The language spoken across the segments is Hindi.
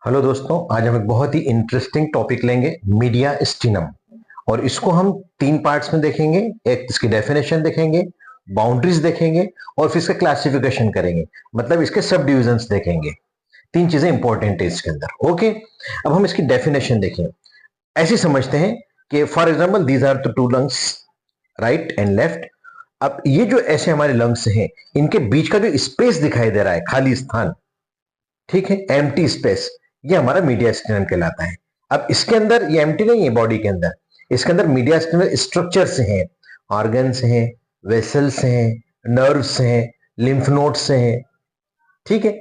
हेलो दोस्तों, आज हम एक बहुत ही इंटरेस्टिंग टॉपिक लेंगे, मीडिया स्टिनम। और इसको हम तीन पार्ट्स में देखेंगे। एक इसकी डेफिनेशन देखेंगे, बाउंड्रीज देखेंगे और फिर इसका क्लासिफिकेशन करेंगे, मतलब इसके सब डिविजन्स देखेंगे। तीन चीजें इंपॉर्टेंट है इसके अंदर। ओके, अब हम इसकी डेफिनेशन देखें। ऐसे समझते हैं कि for example these are the two lungs, right and left. अब ये जो ऐसे हमारे लंग्स हैं, इनके बीच का जो स्पेस दिखाई दे रहा है, खाली स्थान, ठीक है, एम्प्टी स्पेस, ये हमारा मीडिया स्टिनम कहलाता है। अब इसके अंदर ये एम्प्टी नहीं है, बॉडी के अंदर, इसके अंदर मीडिया स्टिनम स्ट्रक्चर्स हैं, ऑर्गन्स हैं, वेसल्स हैं, नर्व्स हैं, लिम्फ नोड्स हैं। ठीक है,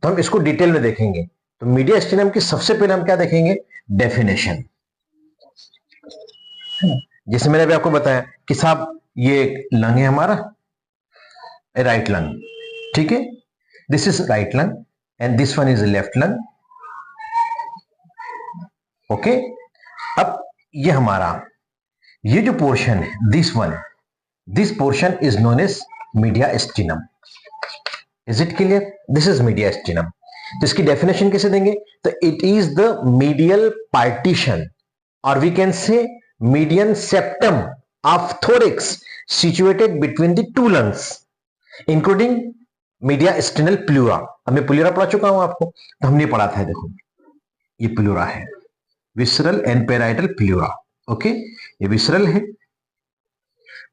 तो हम इसको डिटेल में देखेंगे। तो मीडिया स्टिनम की सबसे पहले हम क्या देखेंगे? डेफिनेशन। जैसे मैंने अभी आपको बताया कि साहब ये लंग है हमारा, राइट लंग, ठीक है, this is right lung and this one is left lung. Okay, अब ये हमारा ये जो पोर्शन है, this portion is known as mediastinum. Is it clear? This is mediastinum. तो इसकी डेफिनेशन कैसे देंगे? तो it is the medial partition और we can say median septum of thorax situated between the two lungs including mediastinal pleura. अब मैं प्लूरा पढ़ा चुका हूं आपको, तो हमने पढ़ा था, देखो ये प्लूरा है, visceral and parietal pleura. Okay, ये विसरल है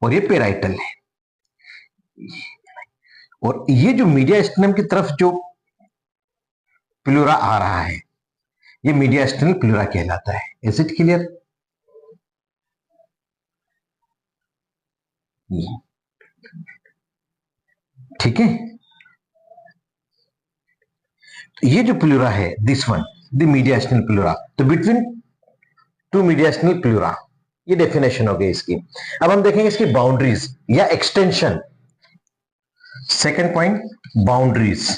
और ये पेराइटल है। और ये जो मीडिया स्टिनम की तरफ जो प्लूरा आ रहा है, ये मीडिया स्टिनल प्लूरा कहलाता है। Is it clear? ठीक है, ये जो प्लूरा है, this one the mediastinal pleura, तो between two mediastinal pleura, ये डेफिनेशन हो गई इसकी। अब हम देखेंगे इसकी बाउंड्रीज या एक्सटेंशन। सेकेंड पॉइंट, बाउंड्रीज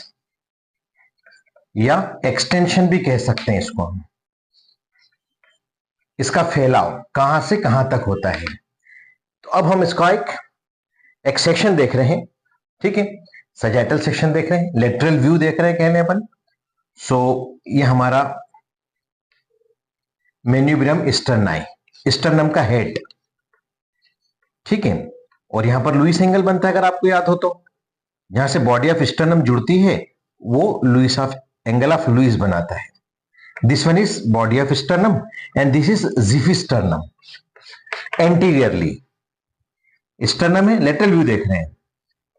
या एक्सटेंशन भी कह सकते हैं इसको हम। इसका फैलाव कहां से कहां तक होता है। तो अब हम इसका एक सेक्शन देख रहे हैं, ठीक है, सजाइटल सेक्शन देख रहे हैं, लेटरल व्यू देख रहे हैं कहने अपन। सो ये हमारा मेन्यूब्रियम स्टर्नाई, स्टर्नम का हेड, ठीक है, और यहां पर लुईस एंगल बनता है, अगर आपको याद हो तो। जहां से बॉडी ऑफ स्टर्नम जुड़ती है वो Louis of angle of Louis बनाता है। This one is body of sternum and this is xiphisternum. Anteriorly sternum है, लेटरल व्यू देख रहे हैं,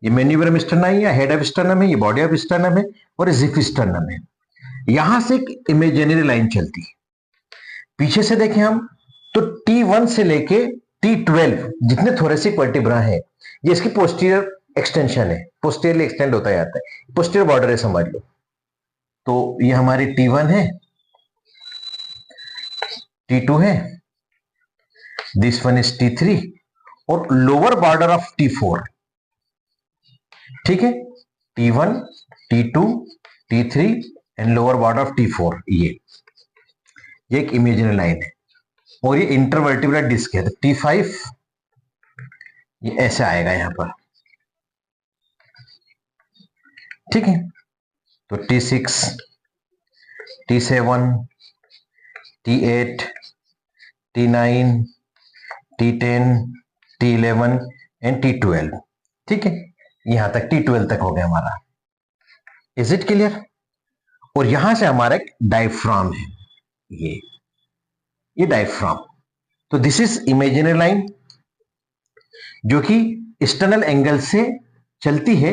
ये मेन्यूब्रियम स्टर्नाई या हेड ऑफ स्टर्नम है, ये बॉडी ऑफ स्टर्नम है और जिफिस्टर्नम है। यहां से एक इमेजिनरी लाइन चलती है, पीछे से देखें हम तो T1 से लेके T12 जितने थोरेसिक वर्टिब्रा हैं, ये इसकी पोस्टीरियर एक्सटेंशन है, पोस्टीरियरली एक्सटेंड होता जाता है, पोस्टीरियर बॉर्डर है समझ लो। तो ये हमारी T1 है, T2 है, दिस वन इज T3 और लोअर बॉर्डर ऑफ T4, ठीक है, T1, T2, T3 and lower border of T4। ये एक इमेजिनरी लाइन है और ये इंटरवर्टिब्रल डिस्क है। तो T5 ये ऐसे आएगा यहां पर, ठीक है। तो T6, T7, T8, T9, T10, T11 and T12, ठीक है, यहां तक T12 तक हो गया हमारा। Is it clear? और यहां से हमारा एक डायफ्राम है, ये डायफ्राम। तो दिस इज इमेजिनरी लाइन जो कि एक्सटर्नल एंगल से चलती है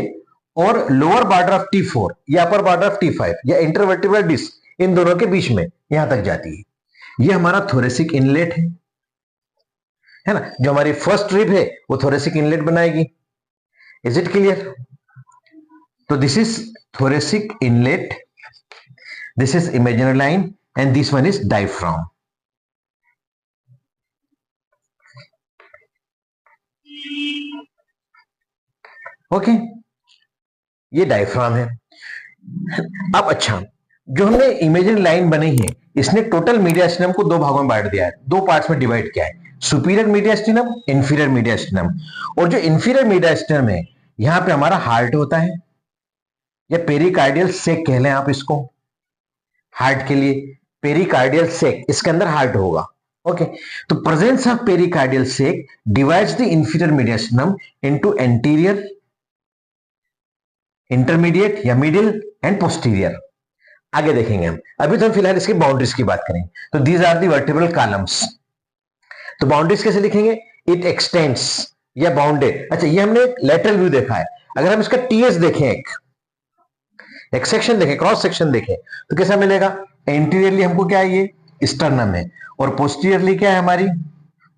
और लोअर बॉर्डर ऑफ T4 या अपर बॉर्डर ऑफ T5 या इंटरवर्टिब्रल डिस्क, इन दोनों के बीच में यहां तक जाती है। ये हमारा थोरेसिक इनलेट है ना, जो हमारी फर्स्ट रिब है वो थोरेसिक इनलेट बनाएगी। Is it clear? तो this is thoracic inlet, this is imaginary line and this one is diaphragm. Okay, ये डायफ्राम है। अब अच्छा, जो हमने इमेजिनरी लाइन बनी है, इसने टोटल मीडिया स्टिनम को दो भागों में बांट दिया है, दो पार्ट्स में डिवाइड किया है, सुपीरियर मीडिया स्टिनम, इंफीरियर मीडिया स्टिनम। और जो इंफीरियर मीडिया स्टिनम है, यहां पे हमारा हार्ट होता है या पेरिकार्डियल सेक कह लें आप इसको, हार्ट के लिए पेरिकार्डियल सेक, इसके अंदर हार्ट होगा। ओके, तो presence of pericardial sac divides the inferior mediastinum into anterior, intermediate या मिडिल एंड पोस्टीरियर। आगे देखेंगे हम, अभी तो हम फिलहाल इसकी बाउंड्रीज की बात करेंगे। तो these are the vertebral columns. तो बाउंड्रीज कैसे लिखेंगे? इट एक्सटेंड्स या बाउंडेड। अच्छा, ये हमने एक लेटरल व्यू देखा है। अगर हम इसका टीएस देखें, एक सेक्शन देखें, क्रॉस सेक्शन देखें, तो कैसा मिलेगा? एंटीरियरली हमको क्या है? ये स्टर्नम है, और पोस्टीरियरली क्या है हमारी?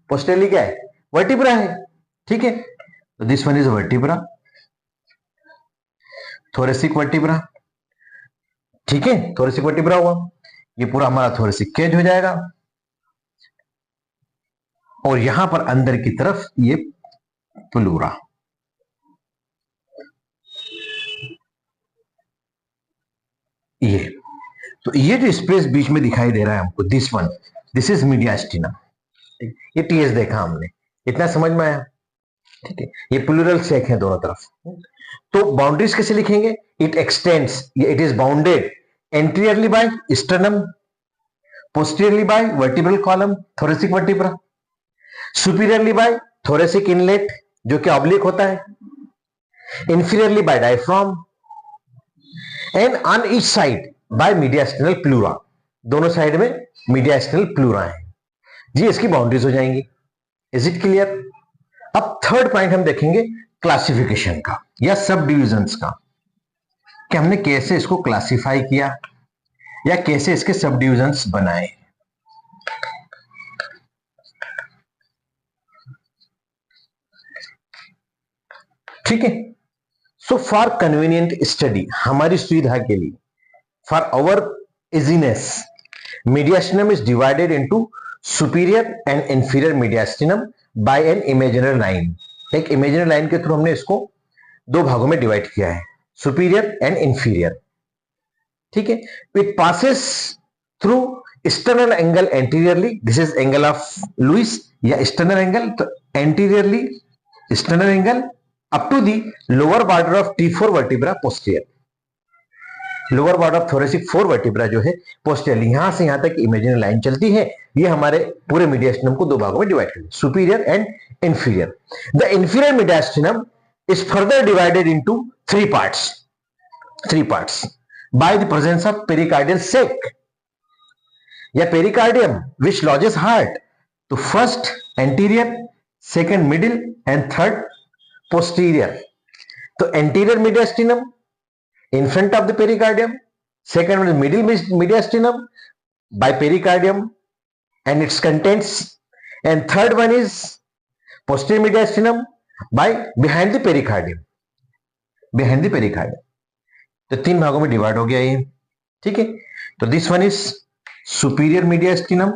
पोस्टीरियरली क्या है? वर्टिब्रा है। ठीक है, तो this one is vertebra, thoracic vertebra. ठीक है, थोरेसिक वर्टिब्रा हुआ, ये पूरा हमारा थोरेसिक केज हो जाएगा, और यहां पर अंदर की तरफ ये प्लूरा। ये तो ये जो स्पेस बीच में दिखाई दे रहा है हमको, this one, this is mediastinum. ये टीएस देखा हमने, इतना समझ में आया? ठीक है, ये प्लूरल सेक है दोनों तरफ। तो बाउंड्रीज कैसे लिखेंगे? It extends, it is bounded anteriorly by sternum, posteriorly by vertebral column, thoracic vertebra, superiorly by thoracic inlet जो कि ऑब्लिक होता है, inferiorly by diaphragm, and on each side by mediastinal pleura. दोनों साइड में मीडियास्टिनल प्लूरा है जी, इसकी बाउंड्रीज हो जाएंगी। Is it clear? अब थर्ड पॉइंट हम देखेंगे क्लासिफिकेशन का या सब डिविजन्स का, कि हमने कैसे इसको क्लासिफाई किया या कैसे इसके सब डिविजन्स बनाए। ठीक है, सो फॉर कन्वीनियंट स्टडी, हमारी सुविधा के लिए, for our easiness, mediastinum is divided into superior and inferior mediastinum by an imaginary line. एक इमेजिनरी लाइन के थ्रू हमने इसको दो भागों में डिवाइड किया है, सुपीरियर एंड इंफीरियर। ठीक है, it passes through external angle anteriorly, this is angle of Louis या एक्सटर्नल एंगल, तो anteriorly external angle up to the lower border of T4 vertebra posterior, lower border of thoracic 4 vertebra जो है पोस्टीरियरली, यहां से यहां तक इमेजिनरी लाइन चलती है। ये हमारे पूरे मीडियास्टिनम को दो भागों में डिवाइड करते हैं, superior and inferior. The inferior mediastinum is further divided into three parts by the presence of pericardial sac या pericardium which lodges heart. तो first anterior, second middle and third posterior. तो anterior mediastinum in front of the pericardium, second one is middle mediastinum by pericardium and its contents, and third one is posterior mediastinum by behind the pericardium, तो तीन भागों में डिवाइड हो गया ये। ठीक है, तो this one is superior mediastinum,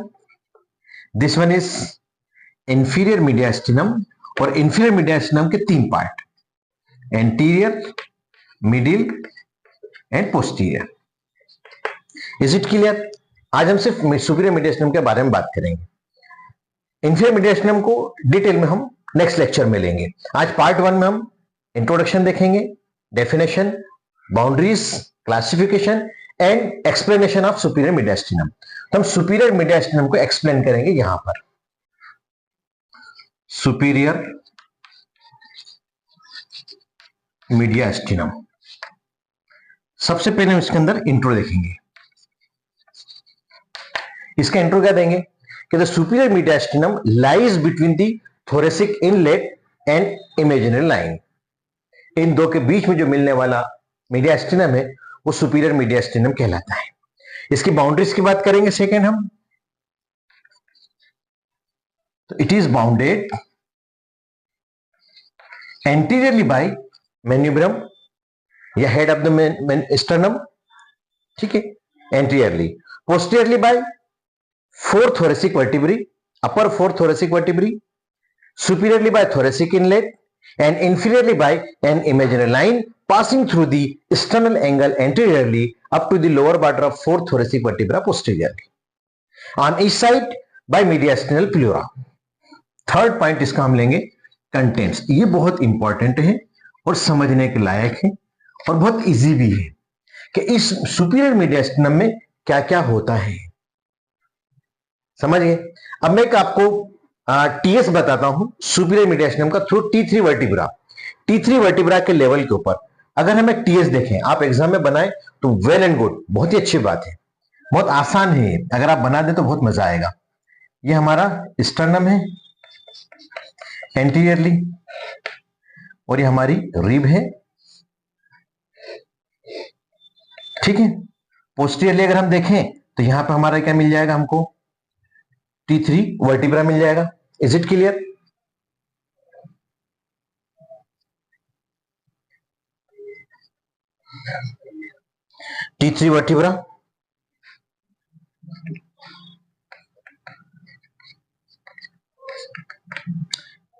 this one is inferior mediastinum, और इंफीरियर मीडियास्टिनम के तीन part, anterior, middle and posterior. Is it clear? आज हम सिर्फ सुपीरियर मीडियास्टिनम के बारे में बात करेंगे, इंफीरियर मीडियास्टिनम को डिटेल में हम नेक्स्ट लेक्चर में लेंगे। आज पार्ट 1 में हम इंट्रोडक्शन देखेंगे, definition, boundaries, classification and explanation of superior mediastinum. तो हम सुपीरियर मीडियास्टिनम को एक्सप्लेन करेंगे यहां पर। सुपीरियर मीडियास्टिनम, सबसे पहले हम इसके अंदर इंट्रो देखेंगे। इसका इंट्रो क्या देंगे कि the superior mediastinum lies between the thoracic inlet and imaginary line. इन दो के बीच में जो मिलने वाला मीडियास्टिनम है वो सुपीरियर मीडियास्टिनम कहलाता है। इसकी बाउंड्रीज की बात करेंगे सेकेंड हम। तो it is bounded anteriorly by manubrium या हेड ऑफ द स्टर्नम, ठीक है, anteriorly, posteriorly by 4 thoracic vertebrae, upper 4 thoracic vertebrae, superiorly by thoracic inlet and inferiorly by an imaginary line passing through the sternal angle anteriorly up to the lower border of 4 thoracic vertebra posteriorly. On each side by mediastinal pleura. Third point इसका हम लेंगे कंटेंट्स। ये बहुत इंपॉर्टेंट है और समझने के लायक है और बहुत इजी भी है कि इस सुपीरियर मीडियास्टिनम में क्या क्या होता है, समझ गए। अब मैं एक आपको टीएस बताता हूं, सुपीरियर मीडियास्टिनम का, through T3 vertebra. T3 vertebra के लेवल के ऊपर अगर हम एक टीएस देखें, आप एग्जाम में बनाए तो वेल एंड गुड, बहुत ही अच्छी बात है, बहुत आसान है, अगर आप बना दें तो बहुत मजा आएगा। ये हमारा स्टर्नम है एंटीरियरली, और ये हमारी रिब है, ठीक है। पोस्टीरियरली अगर हम देखें तो यहां पर हमारा क्या मिल जाएगा, हमको T3 वर्टिब्रा मिल जाएगा। Is it clear? T3 vertebra,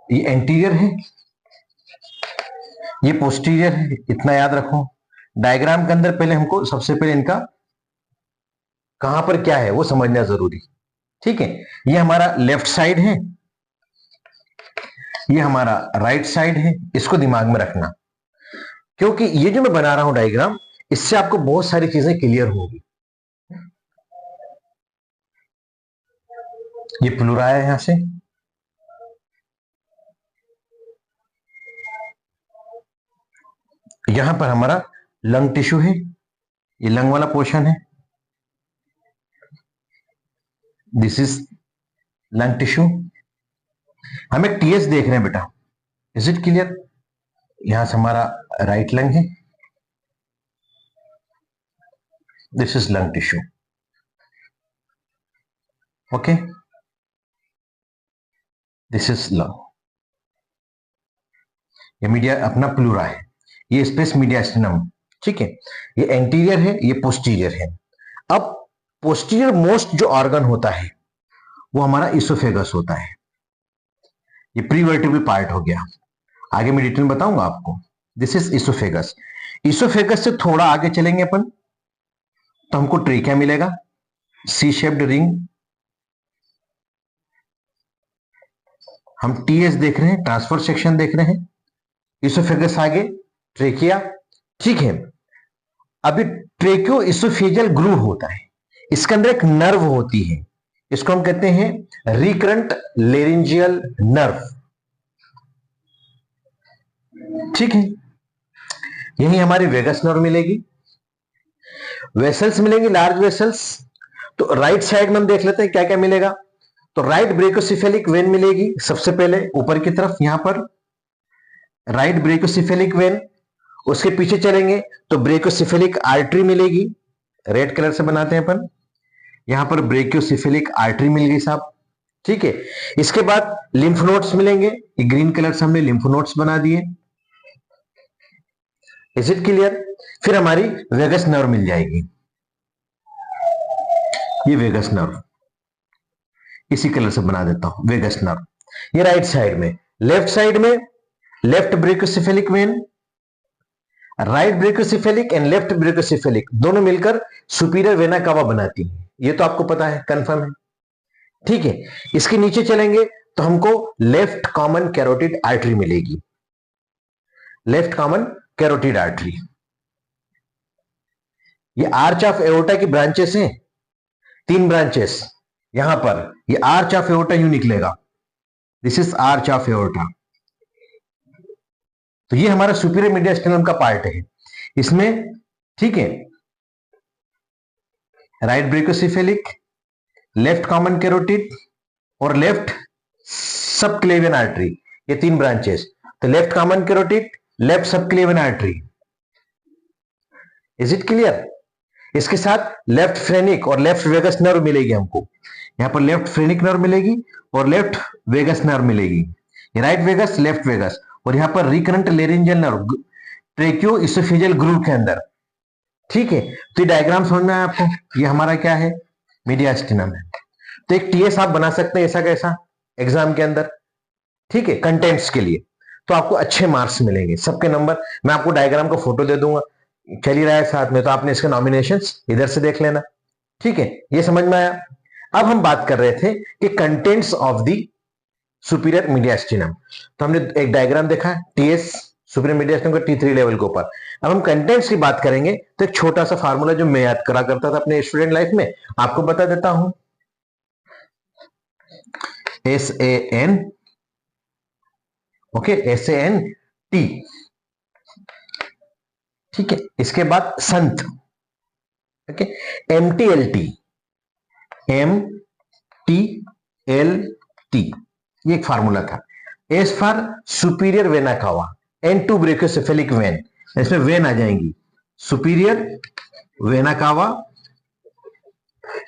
ये एंटीरियर है, ये पोस्टीरियर है, इतना याद रखो। डायग्राम के अंदर पहले हमको सबसे पहले इनका कहां पर क्या है वो समझना जरूरी, ठीक है। ये हमारा लेफ्ट साइड है, ये हमारा राइट साइड है, इसको दिमाग में रखना, क्योंकि ये जो मैं बना रहा हूं डायग्राम, इससे आपको बहुत सारी चीजें क्लियर होगी। ये प्लूरा है यहां से, यहां पर हमारा लंग टिश्यू है, ये लंग वाला पोर्शन है, दिस इज लंग टिश्यू। हम एक टीएस देख रहे हैं बेटा, इज इट क्लियर? यहां से हमारा राइट लंग है, this is lung tissue, okay, this is lung. ये मीडिया अपना प्लूरा है, ये स्पेस मीडियास्टिनम, ठीक है। ये एंटीरियर है, ये पोस्टीरियर है। अब पोस्टीरियर मोस्ट जो ऑर्गन होता है वो हमारा इसोफेगस होता है, ये प्रीवर्टिब्रल पार्ट हो गया, आगे मैं डिटेल में बताऊंगा आपको। This is oesophagus. इसोफेगस से थोड़ा आगे चलेंगे अपन तो हमको ट्रेकिया मिलेगा, सी शेप्ड रिंग। हम टीएस देख रहे हैं, ट्रांसफर सेक्शन देख रहे हैं, इसोफेगस आगे, ट्रेकिया, ठीक है। अभी ट्रेकियो इसोफेजियल ग्रूव होता है, इसके अंदर एक नर्व होती है, इसको हम कहते हैं रिकरेंट लेरिंजियल नर्व, ठीक है। यही हमारी वेगस नर्व मिलेगी, वेसल्स मिलेंगे, लार्ज वेसल्स। तो राइट साइड में हम देख लेते हैं क्या क्या मिलेगा। तो राइट ब्रेकोसिफेलिक वेन मिलेगी सबसे पहले ऊपर की तरफ, यहां पर राइट ब्रेकोसिफेलिक वेन। उसके पीछे चलेंगे तो ब्रेकोसिफेलिक आर्टरी मिलेगी, रेड कलर से बनाते हैं अपन, यहां पर ब्रेकोसिफेलिक आर्टरी मिल गई साहब, ठीक है। इसके बाद लिम्फ नोड्स मिलेंगे, ये ग्रीन कलर से हमने लिम्फ नोड्स बना दिए, इज इट क्लियर? फिर हमारी वेगस नर्व मिल जाएगी, ये वेगस नर्व, इसी कलर से बना देता हूं, वेगस नर्व। ये राइट साइड में, लेफ्ट साइड में left brachiocephalic vein, right brachiocephalic and left brachiocephalic दोनों मिलकर सुपीरियर वेना कावा बनाती है, ये तो आपको पता है, कंफर्म है, ठीक है। इसके नीचे चलेंगे तो हमको लेफ्ट कॉमन कैरोटिड आर्टरी मिलेगी, लेफ्ट कॉमन कैरोटिड आर्टरी। ये आर्च ऑफ एओर्टा की ब्रांचेस हैं, 3 ब्रांचेस यहां पर, ये आर्च ऑफ एओर्टा यूं निकलेगा, this is arch of aorta. तो ये हमारा सुपीरियर मीडियास्टिनम का पार्ट है इसमें, ठीक है। राइट ब्रेकोसिफेलिक, लेफ्ट कॉमन कैरोटिड और लेफ्ट सबक्लेवियन आर्टरी, ये 3 ब्रांचेस। तो left common carotid, left subclavian artery, is it clear? इसके साथ लेफ्ट फ्रेनिक और लेफ्ट वेगस नर्व मिलेगी हमको, यहां पर लेफ्ट फ्रेनिक नर्व मिलेगी और लेफ्ट वेगस नर्व मिलेगी, राइट वेगस लेफ्ट वेगस, और यहां पर recurrent laryngeal nerve ट्रेकियो oesophageal groove के अंदर, ठीक है। तो ये डायग्राम समझना है आपको, ये हमारा क्या है, मीडियास्टिनम है। तो एक टीएस आप बना सकते हैं ऐसा कैसा एग्जाम के अंदर, ठीक है, कंटेंट्स के लिए, तो आपको अच्छे मार्क्स मिलेंगे, सबके नंबर, मैं आपको डायग्राम का फोटो दे दूंगा, चल ही रहा है साथ में, तो आपने इसके नॉमिनेशंस इधर से देख लेना, ठीक है, ये समझ में आया। अब हम बात कर रहे थे कि contents of the superior mediastinum, तो हमने एक डायग्राम देखा, टीएस सुपीरियर मीडियम का T3 लेवल के ऊपर। अब हम कंटेंट्स की बात करेंगे तो एक छोटा सा फार्मूला जो मैं याद करा करता था अपने स्टूडेंट लाइफ में, आपको बता देता हूं। SAN, ओके, SANT, ठीक है। इसके बाद संत, ओके, MTLT, MTLT, ये एक फार्मूला था। S for superior vena cava, N2 brachiocephalic when, इसमें वेन आ जाएंगी, superior vena cava,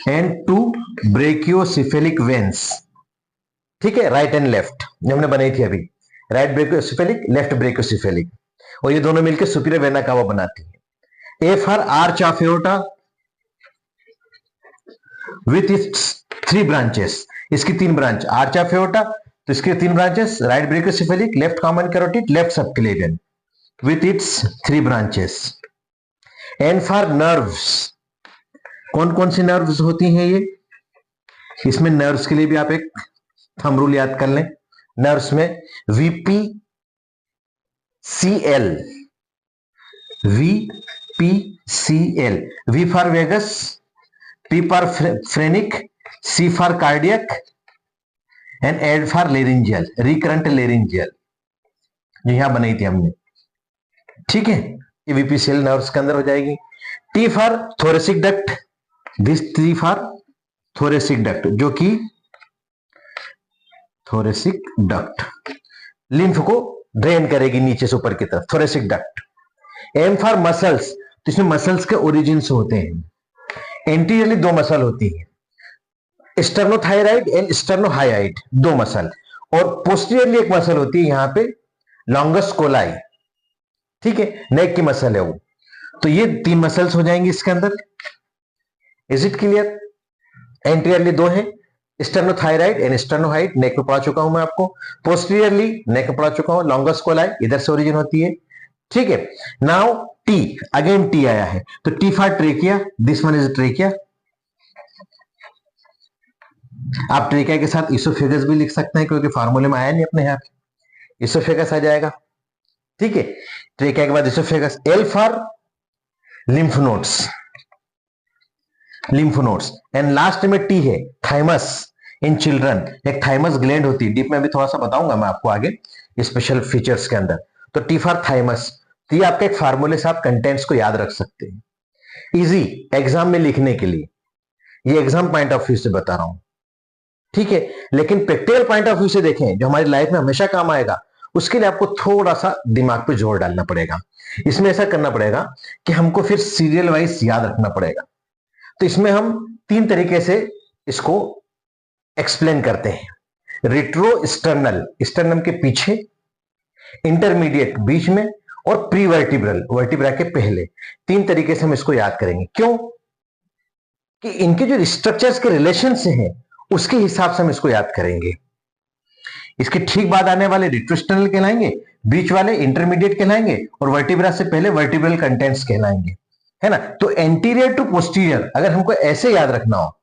N2 brachiocephalic veins, ठीक है, राइट एंड लेफ्ट जो हमने बनाई थी अभी, राइट ब्रेकियोसेफेलिक, लेफ्ट ब्रेकियोसेफेलिक, और ये दोनों मिलकर सुपीरियर वेना कावा बनाती है। A for arch of aorta with its 3 branches, इसकी 3 ब्रांच, आर्च ऑफ एओर्टा, तो इसके 3 branches, right brachiocephalic, left common carotid, left subclavian with its 3 branches. N for nerves, कौन कौन सी नर्व्स होती हैं ये, इसमें नर्व्स के लिए भी आप एक थंब रूल याद कर लें। नर्व्स में VPCL, VPCL, V for vagus, P for phrenic, C for cardiac and L for laryngeal, recurrent laryngeal, जो यहां बनाई थी हमने, ठीक है, ये VPCL नर्व्स के अंदर हो जाएगी। T for thoracic duct, this T for thoracic duct, जो कि थोरेसिक डक्ट लिम्फ को ड्रेन करेगी नीचे से ऊपर की तरफ, thoracic duct. M for muscles, तो इसमें मसल्स के ओरिजिन होते हैं। एंटीरियरली 2 मसल होती है, स्टर्नोथायराइड एंड स्टर्नोहायोइड, 2 मसल, और पोस्टीरियरली एक मसल होती है यहां पे, लॉन्गस कोलाई, ठीक है, नेक की मसल है वो। तो ये 3 मसल्स हो जाएंगे इसके अंदर। Is it clear? एंटीरियरली 2 है, स्टर्नोथायराइड एंड स्टर्नोहाइड, नेक में पढ़ा चुका हूं मैं आपको। पोस्टीरियरली नेक में पढ़ा चुका हूं, लॉन्गस कोलाई इधर से ओरिजिन होती है, ठीक है। नाउ T, अगेन T आया है, तो T for trachea, this one is trachea. आप ट्रेकिया के साथ इसोफेगस भी लिख सकते हैं, क्योंकि फार्मूले में आया नहीं अपने यहां, इसोफेगस आ जाएगा, ठीक है। ट्रेकिया के बाद oesophagus. L for lymph nodes, lymph nodes, and last में T है, थाइमस इन चिल्ड्रन, एक थाइमस ग्लैंड होती है, डीप में भी थोड़ा सा बताऊंगा मैं आपको आगे स्पेशल फीचर्स के अंदर। तो T फॉर थाइमस, तो ये आपके एक फार्मूले से आप कंटेंट्स को याद रख सकते हैं इजी एग्जाम में लिखने के लिए, ये एग्जाम पॉइंट ऑफ व्यू से बता रहा हूं, ठीक है। लेकिन प्रैक्टिकल पॉइंट ऑफ व्यू से देखें, जो हमारी लाइफ में हमेशा काम आएगा, उसके लिए आपको थोड़ा सा दिमाग पे जोर डालना पड़ेगा। इसमें ऐसा करना पड़ेगा कि हमको फिर सीरियल वाइज याद रखना पड़ेगा। तो इसमें हम 3 तरीके से इसको एक्सप्लेन करते हैं। रिट्रो स्टर्नल, स्टर्नम के पीछे, इंटरमीडिएट बीच में, और प्री वर्टिब्रल, वर्टिब्रा के पहले। 3 तरीके से हम इसको याद करेंगे। क्यों? कि इनके जो स्ट्रक्चर्स के रिलेशन से हैं, उसके हिसाब से हम इसको याद करेंगे। इसके ठीक बाद आने वाले रिट्रो स्टर्नल कहलाएंगे, बीच वाले इंटरमीडिएट कहलाएंगे, और वर्टिब्रा से पहले वर्टिब्रल कंटेंट्स कहलाएंगे, है ना। तो एंटीरियर टू पोस्टीरियर अगर हमको ऐसे याद रखना हो,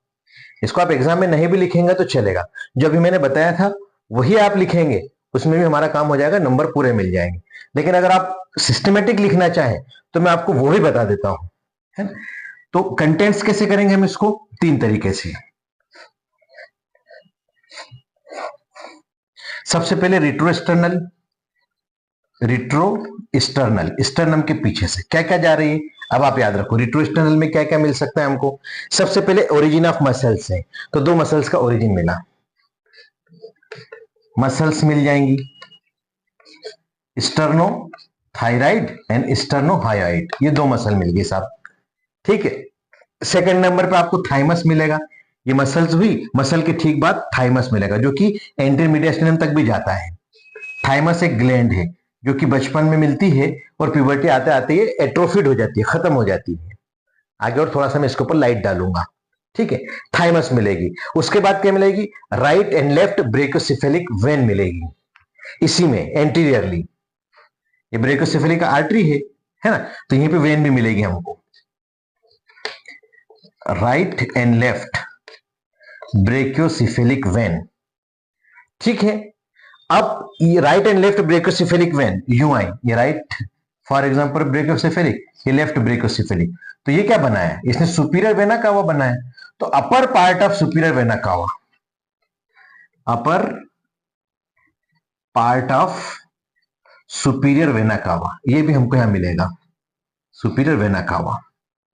इसको आप एग्जाम में नहीं भी लिखेंगे तो चलेगा, जो अभी मैंने बताया था वही आप लिखेंगे, उसमें भी हमारा काम हो जाएगा, नंबर पूरे मिल जाएंगे। लेकिन अगर आप सिस्टमेटिक लिखना चाहें तो मैं आपको वो भी बता देता हूं, है ना। तो कंटेंट्स कैसे करेंगे हम इसको? 3 तरीके से। सबसे पहले retro sternal, retro sternal, sternum के पीछे से क्या क्या जा रही है, अब आप याद रखो रिट्रो स्टर्नल में क्या क्या मिल सकता है हमको। सबसे पहले ओरिजिन ऑफ मसल्स है, तो 2 मसल्स का ओरिजिन मिला, मसल्स मिल जाएंगी, स्टर्नो थायराइड एंड स्टर्नोहायोइड, ये 2 मसल मिल गई साहब, ठीक है। सेकंड नंबर पे आपको थाइमस मिलेगा, ये मसल्स हुई, मसल के ठीक बाद थाइमस मिलेगा, जो कि इंटरमीडिएट स्टर्नम तक भी जाता है। थाइमस एक ग्लैंड है जो कि बचपन में मिलती है, और प्यूबर्टी आते आते ये एट्रोफिड हो जाती है, खत्म हो जाती है। आगे और थोड़ा सा मैं इसके ऊपर लाइट डालूंगा, ठीक है। थाइमस मिलेगी, उसके बाद क्या मिलेगी? राइट एंड लेफ्ट ब्रेकोसेफेलिक वेन मिलेगी, इसी में एंटीरियरली, ये ब्रेकोसेफेलिक आर्टरी है ना, तो यहीं पे वेन भी मिलेगी हमको, right and left brachiocephalic when, ठीक है। अब ये राइट एंड लेफ्ट ब्रेकोसेफेलिक वेन यूं आई, ये राइट फॉर एग्जांपल ब्रेकोसेफेलिक, ये लेफ्ट ब्रेकोसेफेलिक, तो ये क्या बनाया इसने, सुपीरियर वेना कावा बनाया। तो upper part of superior vena cava, upper part of superior vena cava, ये भी हमको यहां मिलेगा, superior vena cava.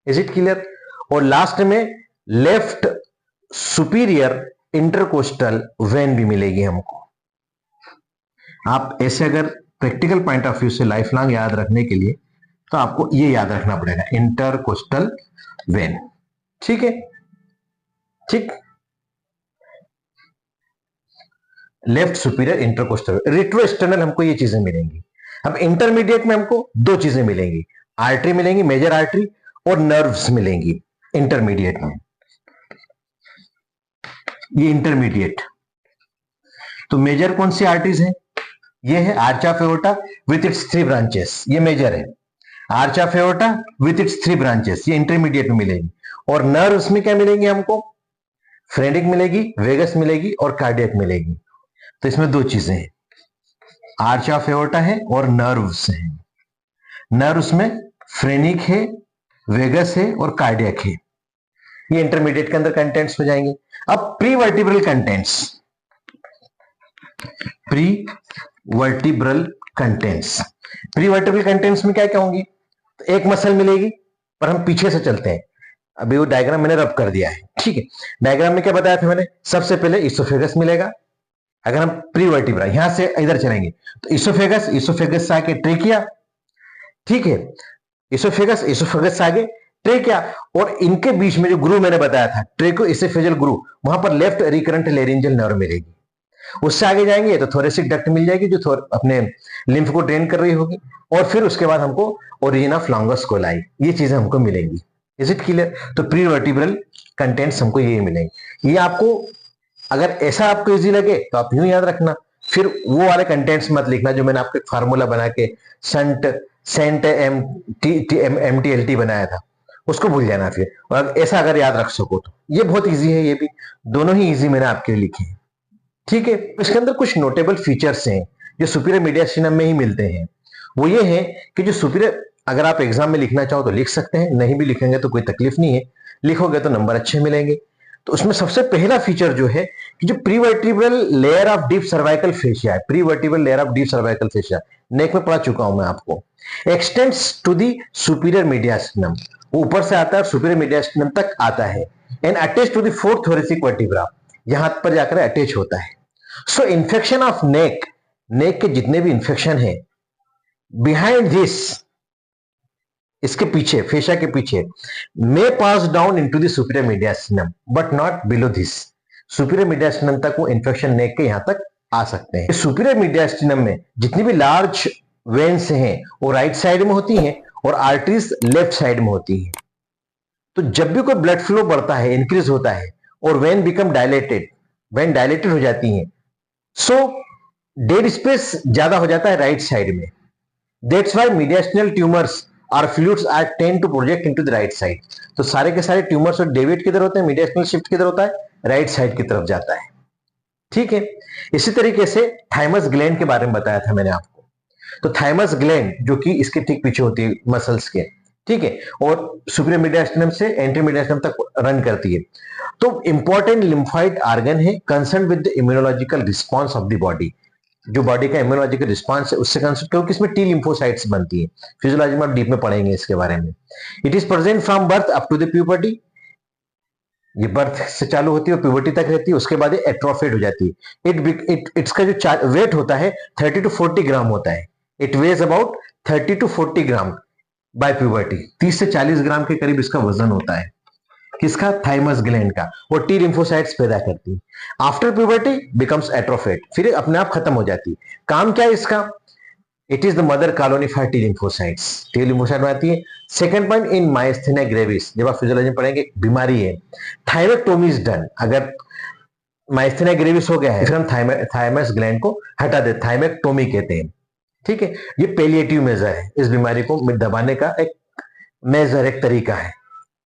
Is it clear? और लास्ट में लेफ्ट सुपीरियर इंटरकोस्टल वेन भी मिलेगी हमको। आप ऐसे अगर प्रैक्टिकल पॉइंट ऑफ व्यू से लाइफ लॉन्ग याद रखने के लिए तो आपको ये याद रखना पड़ेगा, इंटरकोस्टल वेन। ठीक है, ठीक। लेफ्ट सुपीरियर इंटरकोस्टल, रेट्रोस्टर्नल हमको ये चीजें मिलेंगी। अब इंटरमीडिएट में हमको दो चीजें मिलेंगी, आर्टरी मिलेंगी, मेजर आर्टरी, और नर्व्स मिलेंगी इंटरमीडिएट में। ये इंटरमीडिएट, तो मेजर कौन सी आर्टरीज है, ये है arch of aorta with its 3 branches, ये मेजर है। Arch of aorta with its 3 branches, ये इंटरमीडिएट में मिलेगी। और नर्व्स में क्या मिलेंगे हमको, फ्रेनिक मिलेगी, वेगस मिलेगी और कार्डियक मिलेगी। तो इसमें दो चीजें हैं, आर्च ऑफ एओर्टा है और नर्व्स है। नर्व्स में फ्रेनिक है, वेगस है और कार्डियक है। ये इंटरमीडिएट के अंदर कंटेंट्स हो जाएंगे। अब pre vertebral contents, pre vertebral contents, pre vertebral contents में क्या क्या होंगी, तो एक मसल मिलेगी, पर हम पीछे से चलते हैं। अभी वो डायग्राम मैंने रब कर दिया है, ठीक है। डायग्राम में क्या बताया था मैंने, सबसे पहले इसोफेगस मिलेगा। अगर हम प्री वर्टिब्रा यहां से इधर चलेंगे तो इसोफेगस, इसोफेगस से आगे ट्रेकिया, ठीक है, इसोफेगस, इसोफेगस से आगे ट्रेकिया, और इनके बीच में जो ग्रू मैंने बताया था, ट्रेको इसोफेजल ग्रू, वहां पर लेफ्ट रिकरेंट लेरिंजियल नर्व मिलेगी। उससे आगे जाएंगे तो थोरेसिक डक्ट मिल जाएगी जो अपने लिम्फ को ड्रेन कर रही होगी, और फिर उसके बाद हमको ओरिजिन ऑफ लॉन्गस कोलाई, ये चीजें हमको मिलेंगी। Is it clear? तो प्री वर्टिब्रल कंटेंट्स हमको ये मिलेंगे। ये आपको अगर ऐसा आपको इजी लगे तो आप यूं याद रखना, फिर वो वाले कंटेंट्स मत लिखना जो मैंने आपको फार्मूला बना के सेंट एम टी एल टी बनाया था, उसको भूल जाना फिर। और ऐसा अगर याद रख सको तो ये बहुत इजी है, ये भी दोनों ही इजी मैंने आपके लिए लिखे हैं, ठीक है। इसके अंदर कुछ नोटेबल फीचर्स हैं जो सुपीरियर मीडियास्टिनम में ही मिलते हैं। वो ये है कि जो सुपीरियर, अगर आप एग्जाम में लिखना चाहो तो लिख सकते हैं, नहीं भी लिखेंगे तो कोई तकलीफ नहीं है, लिखोगे तो नंबर अच्छे मिलेंगे। तो उसमें सबसे पहला फीचर जो है कि जो prevertebral layer of deep cervical fascia है, prevertebral layer of deep cervical fascia, neck में पढ़ा चुका हूं मैं आपको, extends to the superior mediastinum, वो ऊपर से आता है सुपीरियर मीडियास्टिनम तक आता है, and attach to the fourth thoracic vertebra, यहां पर जाकर अटैच होता है। सो इन्फेक्शन ऑफ नेक, नेक के जितने भी इंफेक्शन है बिहाइंड दिस, इसके पीछे, फेशिया के पीछे, may pass down into the superior mediastinum but not below this, superior mediastinum तक वो इंफेक्शन नेक के यहां तक आ सकते हैं। सुपीरियर मीडियास्टिनम में जितनी भी लार्ज वेन्स हैं वो राइट साइड में होती हैं और आर्टरीज लेफ्ट साइड में होती हैं। तो जब भी कोई ब्लड फ्लो बढ़ता है, इंक्रीज होता है, और when become dilated, when dilated हो जाती हैं, सो डेड स्पेस ज्यादा हो जाता है राइट साइड में। दैट्स व्हाई मीडियास्टिनल ट्यूमर्स और fluids are tend to project into the right side. तो सारे के सारे ट्यूमर्स और डेविड किधर होते हैं, मीडियास्टिनल शिफ्ट किधर होता है, राइट साइड की तरफ जाता है, ठीक है। इसी तरीके से थाइमस ग्लैंड के बारे में बताया था मैंने आपको। तो थाइमस ग्लैंड जो कि इसके ठीक पीछे होती है मसल्स के, ठीक है, और सुपीरियर मीडियास्टिनम से एंटीरियर मीडियास्टिनम तक रन करती है। तो इंपॉर्टेंट लिम्फोइड ऑर्गन है, concern with the immunological response of the body, जो बॉडी का इम्यूनोलॉजिकल रिस्पॉन्स है उससे कंसर्न, क्योंकि इसमें टी लिम्फोसाइट्स बनती है। फिजियोलॉजी में आप डीप में पढ़ेंगे इसके बारे में। It is present from birth up to the puberty, ये बर्थ से चालू होती है और प्यूबर्टी तक रहती है, उसके बाद ये एट्रोफाइड हो जाती है। इट्सका जो वेट होता है 30 to 40 ग्राम होता है। It ways about 30 to 40 gram bye puberty, 30 से 40 ग्राम के करीब इसका वजन होता है, किसका, थाइमस ग्लैंड का, और टी लिम्फोसाइट्स पैदा करती है। आफ्टर प्यूबर्टी बिकम्स एट्रोफाइड, फिर अपने आप खत्म हो जाती है। काम क्या है इसका, it is the mother colony for T lymphocytes, T lymphocyte बनाती है। सेकंड पॉइंट, इन माइस्थेनिया ग्रेविस, जब आप फिजियोलॉजी में पढ़ेंगे बीमारी है, थायमेक्टोमी इज डन। अगर माइस्थेनिया ग्रेविस हो गया है फिर हम थाइमस ग्लैंड को हटा दे, थायमेक्टोमी कहते हैं, ठीक है। ये पेलिएटिव मेजर है, इस बीमारी को दबाने का एक मेजर, एक तरीका है,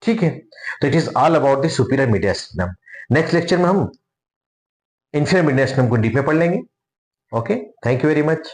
ठीक है। तो it is all about the superior mediastinum. Next lecture में हम इंफीरियर मीडियास्टिनम को डीप में पढ़ लेंगे। Okay, thank you very much.